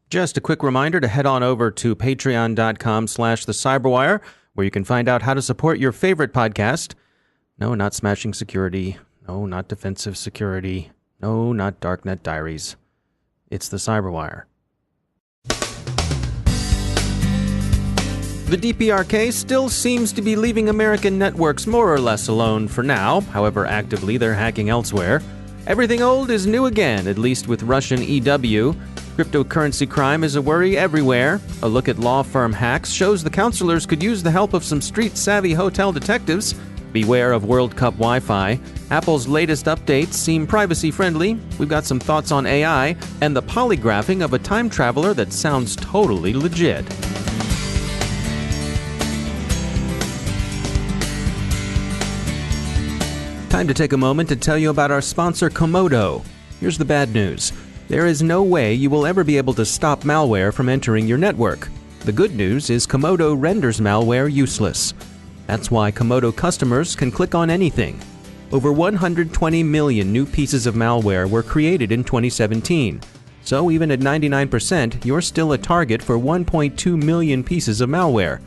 Just a quick reminder to head on over to patreon.com/thecyberwire, where you can find out how to support your favorite podcast. No, not Smashing Security. No, not Defensive Security. No, not Darknet Diaries. It's the Cyberwire. The DPRK still seems to be leaving American networks more or less alone for now. However, actively they're hacking elsewhere. Everything old is new again, at least with Russian EW. Cryptocurrency crime is a worry everywhere. A look at law firm hacks shows the counselors could use the help of some street-savvy hotel detectives. Beware of World Cup Wi-Fi. Apple's latest updates seem privacy-friendly. We've got some thoughts on AI, and the polygraphing of a time traveler that sounds totally legit. Time to take a moment to tell you about our sponsor, Komodo. Here's the bad news. There is no way you will ever be able to stop malware from entering your network. The good news is Komodo renders malware useless. That's why Komodo customers can click on anything. Over 120 million new pieces of malware were created in 2017. So even at 99%, you're still a target for 1.2 million pieces of malware.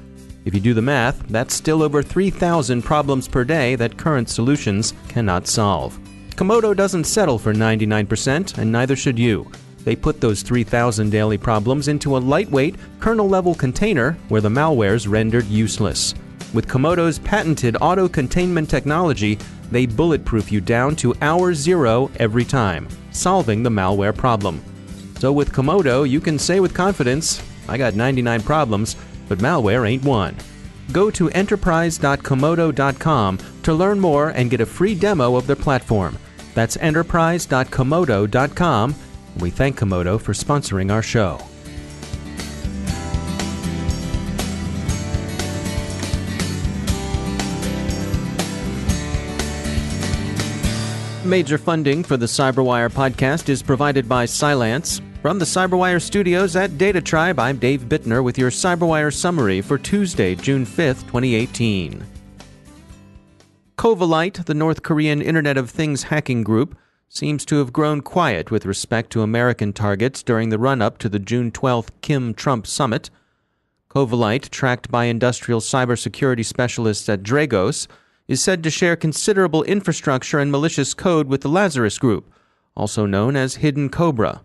If you do the math, that's still over 3,000 problems per day that current solutions cannot solve. Komodo doesn't settle for 99%, and neither should you. They put those 3,000 daily problems into a lightweight, kernel-level container where the malware's rendered useless. With Komodo's patented auto-containment technology, they bulletproof you down to hour zero every time, solving the malware problem. So with Komodo, you can say with confidence, I got 99 problems, but malware ain't one. Go to enterprise.komodo.com to learn more and get a free demo of their platform. That's enterprise.komodo.com. We thank Komodo for sponsoring our show. Major funding for the Cyberwire podcast is provided by Cylance. From the Cyberwire studios at Data Tribe, I'm Dave Bittner with your Cyberwire summary for Tuesday, June 5th, 2018. Covalite, the North Korean Internet of Things hacking group, seems to have grown quiet with respect to American targets during the run-up to the June 12th Kim-Trump summit. Covalite, tracked by industrial cybersecurity specialists at Dragos, is said to share considerable infrastructure and malicious code with the Lazarus Group, also known as Hidden Cobra.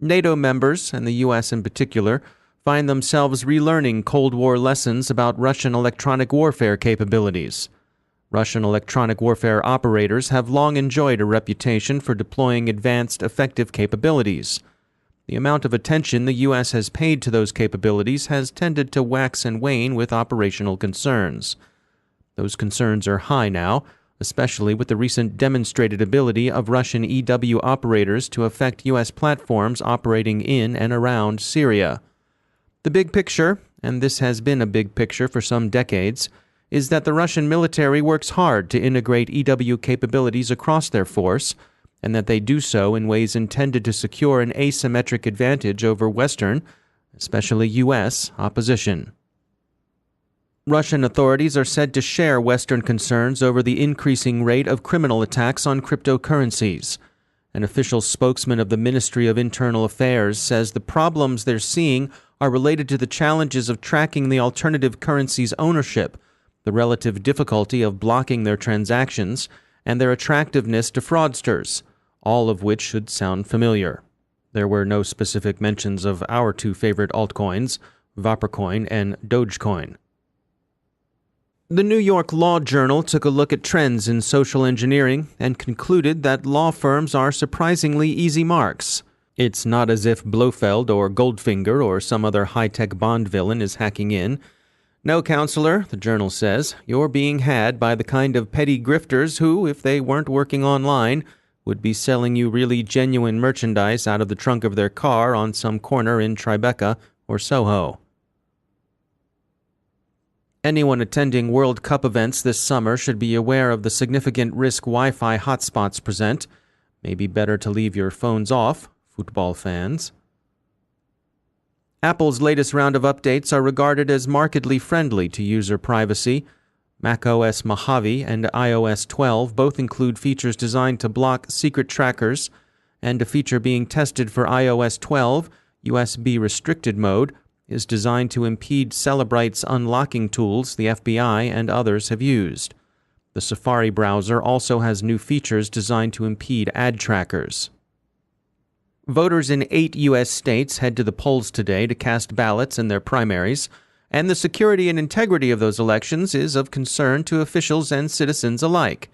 NATO members, and the U.S. in particular, find themselves relearning Cold War lessons about Russian electronic warfare capabilities. Russian electronic warfare operators have long enjoyed a reputation for deploying advanced, effective capabilities. The amount of attention the U.S. has paid to those capabilities has tended to wax and wane with operational concerns. Those concerns are high now, especially with the recent demonstrated ability of Russian EW operators to affect U.S. platforms operating in and around Syria. The big picture, and this has been a big picture for some decades, is that the Russian military works hard to integrate EW capabilities across their force, and that they do so in ways intended to secure an asymmetric advantage over Western, especially U.S., opposition. Russian authorities are said to share Western concerns over the increasing rate of criminal attacks on cryptocurrencies. An official spokesman of the Ministry of Internal Affairs says the problems they're seeing are related to the challenges of tracking the alternative currency's ownership, the relative difficulty of blocking their transactions, and their attractiveness to fraudsters, all of which should sound familiar. There were no specific mentions of our two favorite altcoins, Vaporcoin and Dogecoin. The New York Law Journal took a look at trends in social engineering and concluded that law firms are surprisingly easy marks. It's not as if Blofeld or Goldfinger or some other high-tech Bond villain is hacking in. No, counselor, the journal says, you're being had by the kind of petty grifters who, if they weren't working online, would be selling you really genuine merchandise out of the trunk of their car on some corner in Tribeca or Soho. Anyone attending World Cup events this summer should be aware of the significant risk Wi-Fi hotspots present. Maybe better to leave your phones off, football fans. Apple's latest round of updates are regarded as markedly friendly to user privacy. macOS Mojave and iOS 12 both include features designed to block secret trackers, and a feature being tested for iOS 12, USB restricted mode, is designed to impede Cellebrite's unlocking tools the FBI and others have used. The Safari browser also has new features designed to impede ad trackers. Voters in 8 U.S. states head to the polls today to cast ballots in their primaries, and the security and integrity of those elections is of concern to officials and citizens alike.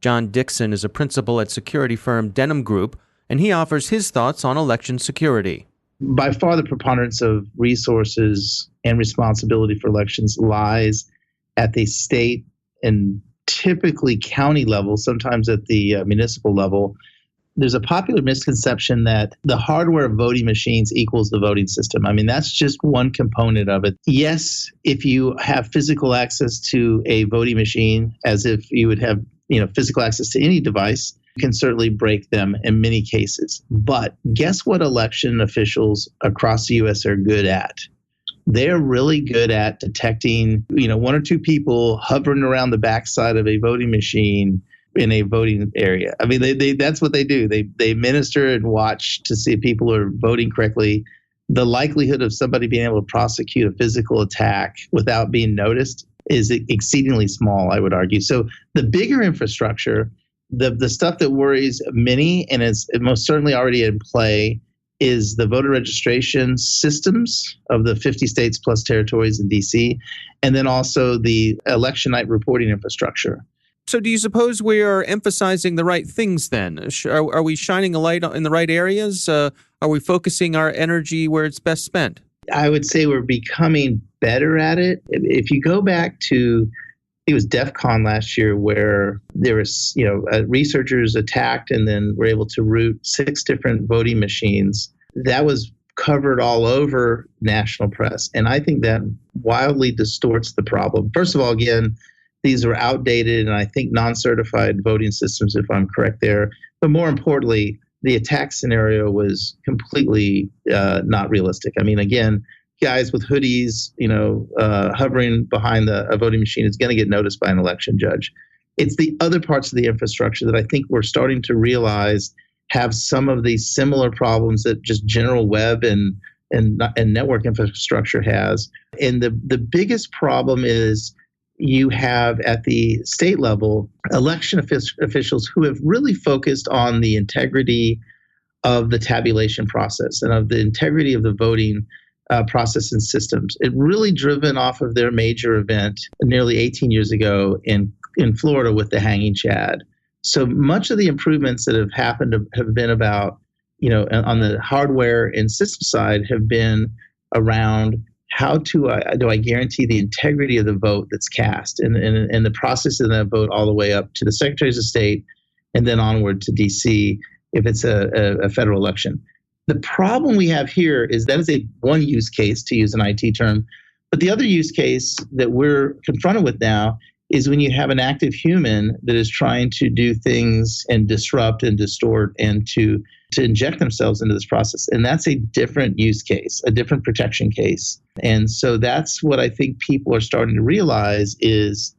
John Dickson is a principal at security firm Denim Group, and he offers his thoughts on election security. By far, the preponderance of resources and responsibility for elections lies at the state and typically county level, sometimes at the municipal level. There's a popular misconception that the hardware of voting machines equals the voting system. I mean, that's just one component of it. Yes, if you have physical access to a voting machine, as if you would have, physical access to any device, you can certainly break them in many cases. But guess what election officials across the U.S. are good at? They're really good at detecting, one or two people hovering around the backside of a voting machine in a voting area. I mean, they that's what they do. They minister and watch to see if people are voting correctly. The likelihood of somebody being able to prosecute a physical attack without being noticed is exceedingly small, I would argue. So the bigger infrastructure, the stuff that worries many and is most certainly already in play, is the voter registration systems of the 50 states plus territories in D.C., and then also the election night reporting infrastructure. So do you suppose we are emphasizing the right things then? Are we shining a light in the right areas? Are we focusing our energy where it's best spent? I would say we're becoming better at it. If you go back to, it was DEF CON last year, where there was, researchers attacked and then were able to root 6 different voting machines. That was covered all over national press. And I think that wildly distorts the problem. First of all, again, these were outdated and I think non-certified voting systems, if I'm correct there. But more importantly, the attack scenario was completely not realistic. I mean, again, guys with hoodies, hovering behind a voting machine is going to get noticed by an election judge. It's the other parts of the infrastructure that I think we're starting to realize have some of these similar problems that just general web and network infrastructure has. And the biggest problem is you have at the state level election officials who have really focused on the integrity of the tabulation process and of the integrity of the voting process and systems. It really driven off of their major event nearly 18 years ago in Florida with the hanging Chad. So much of the improvements that have happened have been about, on the hardware and system side have been around how do I guarantee the integrity of the vote that's cast and the process of that vote all the way up to the secretaries of state and then onward to DC if it's a federal election. The problem we have here is that is one use case, to use an IT term, but the other use case that we're confronted with now is when you have an active human that is trying to do things and disrupt and distort and to inject themselves into this process. And that's a different use case, a different protection case. And so that's what I think people are starting to realize is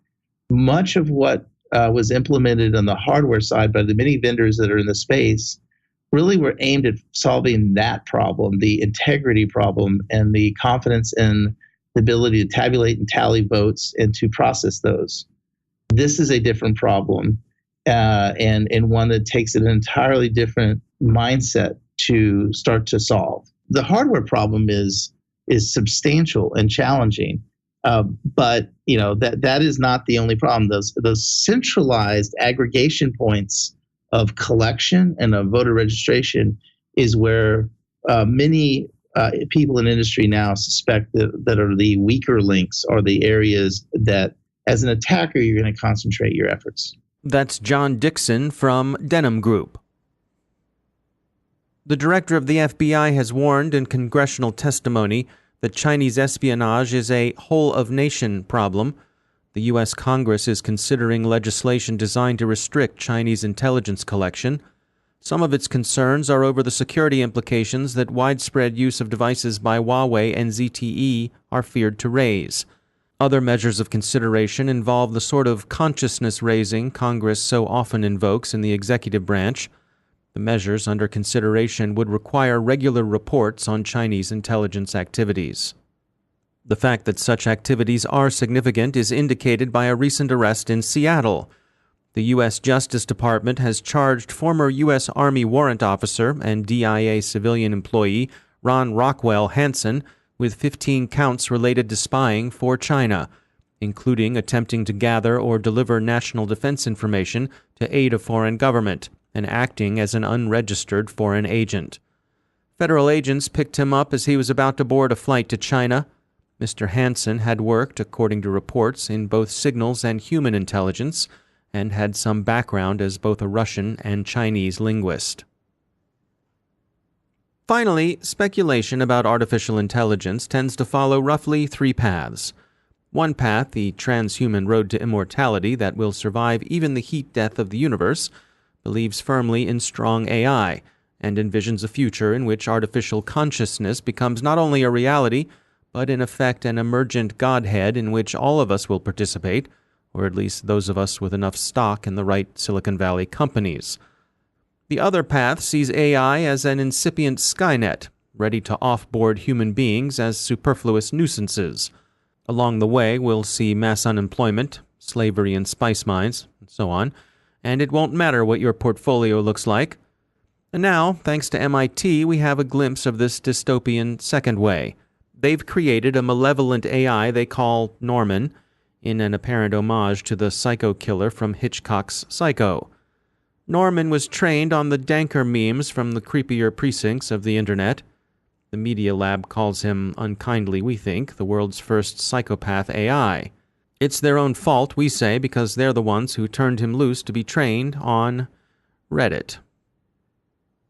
much of what was implemented on the hardware side by the many vendors that are in the space really were aimed at solving that problem, the integrity problem and the confidence in the ability to tabulate and tally votes and to process those. This is a different problem and one that takes an entirely different mindset to start to solve. The hardware problem is substantial and challenging, but that is not the only problem. Those centralized aggregation points of collection and of voter registration is where many people in industry now suspect that are the weaker links are the areas that, as an attacker, you're going to concentrate your efforts. That's John Dickson from Denim Group. The director of the FBI has warned in congressional testimony that Chinese espionage is a whole-of-nation problem. The U.S. Congress is considering legislation designed to restrict Chinese intelligence collection. Some of its concerns are over the security implications that widespread use of devices by Huawei and ZTE are feared to raise. Other measures of consideration involve the sort of consciousness-raising Congress so often invokes in the executive branch. The measures under consideration would require regular reports on Chinese intelligence activities. The fact that such activities are significant is indicated by a recent arrest in Seattle. The U.S. Justice Department has charged former U.S. Army warrant officer and DIA civilian employee Ron Rockwell Hansen with 15 counts related to spying for China, including attempting to gather or deliver national defense information to aid a foreign government and acting as an unregistered foreign agent. Federal agents picked him up as he was about to board a flight to China. Mr. Hansen had worked, according to reports, in both signals and human intelligence, and had some background as both a Russian and Chinese linguist. Finally, speculation about artificial intelligence tends to follow roughly three paths. One path, the transhuman road to immortality that will survive even the heat death of the universe, believes firmly in strong AI and envisions a future in which artificial consciousness becomes not only a reality, but in effect an emergent godhead in which all of us will participate, or at least those of us with enough stock in the right Silicon Valley companies. The other path sees AI as an incipient Skynet, ready to offboard human beings as superfluous nuisances. Along the way, we'll see mass unemployment, slavery in spice mines, and so on, and it won't matter what your portfolio looks like. And now, thanks to MIT, we have a glimpse of this dystopian second way. They've created a malevolent AI they call Norman, in an apparent homage to the psycho killer from Hitchcock's Psycho. Norman was trained on the danker memes from the creepier precincts of the internet. The Media Lab calls him, unkindly we think, the world's first psychopath AI. It's their own fault, we say, because they're the ones who turned him loose to be trained on Reddit.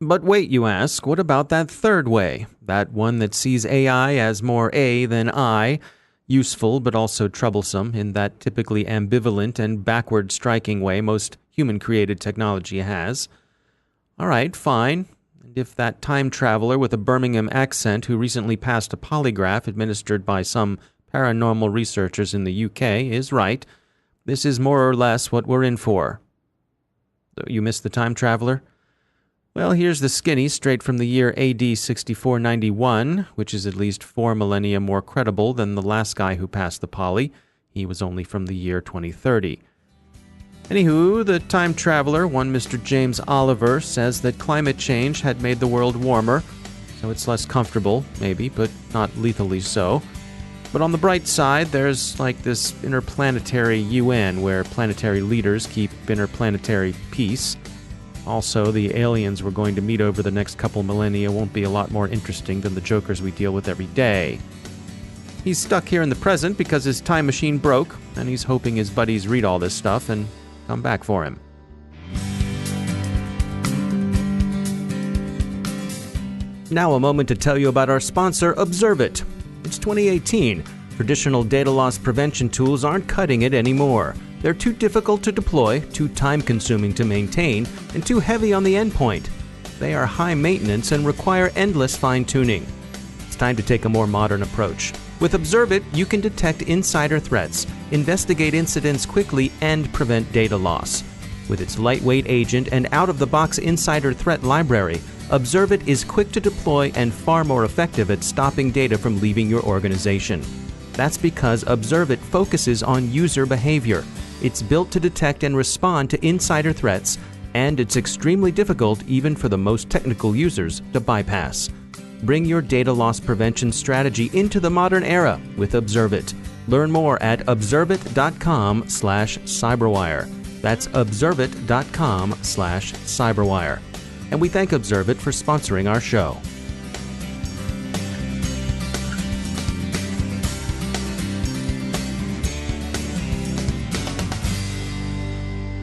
But wait, you ask, what about that third way? That one that sees AI as more A than I, useful but also troublesome in that typically ambivalent and backward-striking way most human-created technology has. All right, fine. And if that time traveler with a Birmingham accent who recently passed a polygraph administered by some paranormal researchers in the UK is right, this is more or less what we're in for. You missed the time traveler? Well, here's the skinny straight from the year AD 6491, which is at least 4 millennia more credible than the last guy who passed the poly. He was only from the year 2030. Anywho, the time traveler, one Mr. James Oliver, says that climate change had made the world warmer, so it's less comfortable, maybe, but not lethally so. But on the bright side, there's like this interplanetary UN where planetary leaders keep interplanetary peace. Also, the aliens we're going to meet over the next couple millennia won't be a lot more interesting than the jokers we deal with every day. He's stuck here in the present because his time machine broke, and he's hoping his buddies read all this stuff and come back for him. Now a moment to tell you about our sponsor, Observit. It's 2018. Traditional data loss prevention tools aren't cutting it anymore. They're too difficult to deploy, too time-consuming to maintain, and too heavy on the endpoint. They are high maintenance and require endless fine-tuning. It's time to take a more modern approach. With Observit, you can detect insider threats, investigate incidents quickly, and prevent data loss. With its lightweight agent and out-of-the-box insider threat library, Observit is quick to deploy and far more effective at stopping data from leaving your organization. That's because Observit focuses on user behavior. It's built to detect and respond to insider threats, and it's extremely difficult even for the most technical users to bypass. Bring your data loss prevention strategy into the modern era with Observit. Learn more at observit.com/cyberwire. That's observit.com/cyberwire. And we thank Observit for sponsoring our show.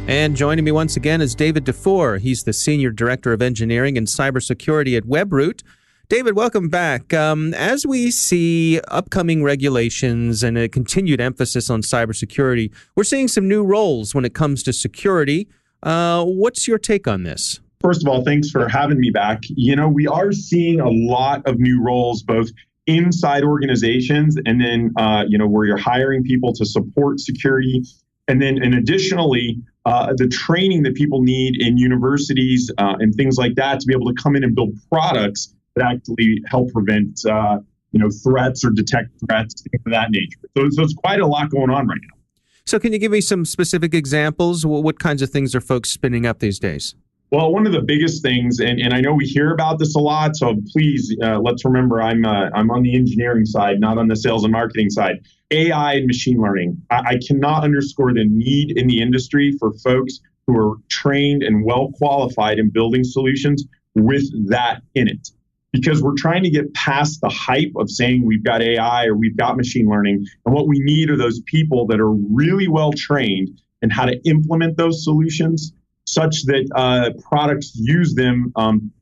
And joining me once again is David Dufour. He's the Senior Director of Engineering and Cybersecurity at Webroot. David, welcome back. As we see upcoming regulations and a continued emphasis on cybersecurity, we're seeing some new roles when it comes to security. What's your take on this? First of all, thanks for having me back. You know, we are seeing a lot of new roles, both inside organizations and then, where you're hiring people to support security. And then, additionally, the training that people need in universities and things like that to be able to come in and build products that actually help prevent threats or detect threats, things of that nature. So it's quite a lot going on right now. So can you give me some specific examples? What kinds of things are folks spinning up these days? Well, one of the biggest things, and I know we hear about this a lot, so please let's remember I'm on the engineering side, not on the sales and marketing side. AI and machine learning. I cannot underscore the need in the industry for folks who are trained and well qualified in building solutions with that in it. Because we're trying to get past the hype of saying we've got AI or we've got machine learning. And what we need are those people that are really well trained in how to implement those solutions such that products use them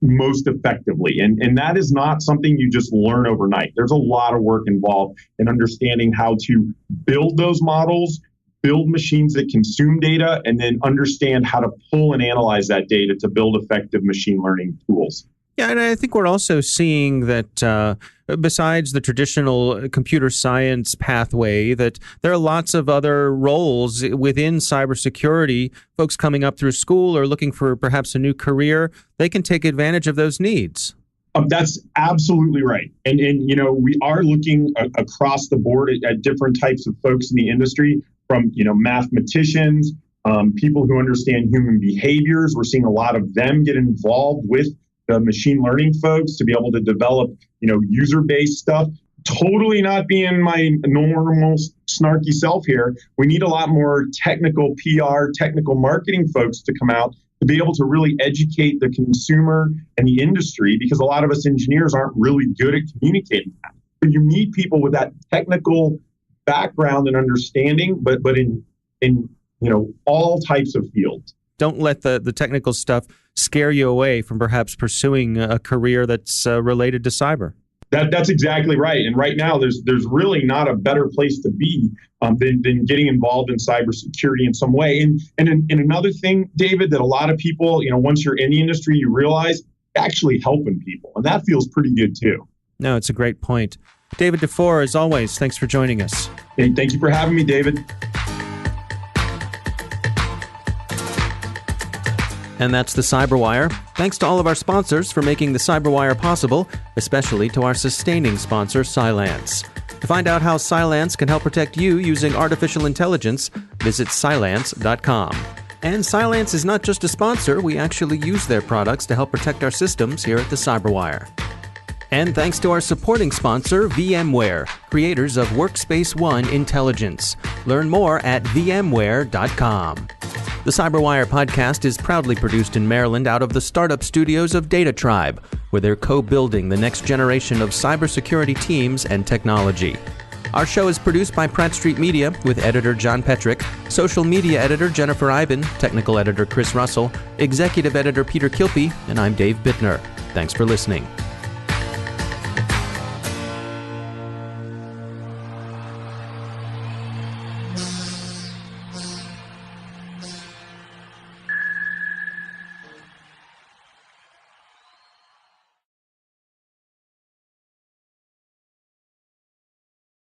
most effectively. And that is not something you just learn overnight. There's a lot of work involved in understanding how to build those models, build machines that consume data, and then understand how to pull and analyze that data to build effective machine learning tools. Yeah, and I think we're also seeing that besides the traditional computer science pathway, that there are lots of other roles within cybersecurity. Folks coming up through school or looking for perhaps a new career, they can take advantage of those needs. That's absolutely right. And we are looking across the board at different types of folks in the industry, from mathematicians, people who understand human behaviors. We're seeing a lot of them get involved with the machine learning folks to be able to develop, user-based stuff. Totally not being my normal snarky self here. We need a lot more technical PR, technical marketing folks to come out to be able to really educate the consumer and the industry, because a lot of us engineers aren't really good at communicating that. But you need people with that technical background and understanding, but in all types of fields. Don't let the technical stuff scare you away from perhaps pursuing a career that's related to cyber. That's exactly right. And right now, there's really not a better place to be than getting involved in cybersecurity in some way. And another thing, David, that a lot of people, once you're in the industry, you realize actually helping people. And that feels pretty good too. No, it's a great point. David Dufour, as always, thanks for joining us. Hey, thank you for having me, David. And that's the Cyberwire. Thanks to all of our sponsors for making the Cyberwire possible, especially to our sustaining sponsor, Cylance. To find out how Cylance can help protect you using artificial intelligence, visit Cylance.com. And Cylance is not just a sponsor, we actually use their products to help protect our systems here at the Cyberwire. And thanks to our supporting sponsor, VMware, creators of Workspace ONE Intelligence. Learn more at vmware.com. The Cyberwire podcast is proudly produced in Maryland out of the startup studios of Data Tribe, where they're co-building the next generation of cybersecurity teams and technology. Our show is produced by Pratt Street Media with editor John Petrick, social media editor Jennifer Iben, technical editor Chris Russell, executive editor Peter Kilpie, and I'm Dave Bittner. Thanks for listening.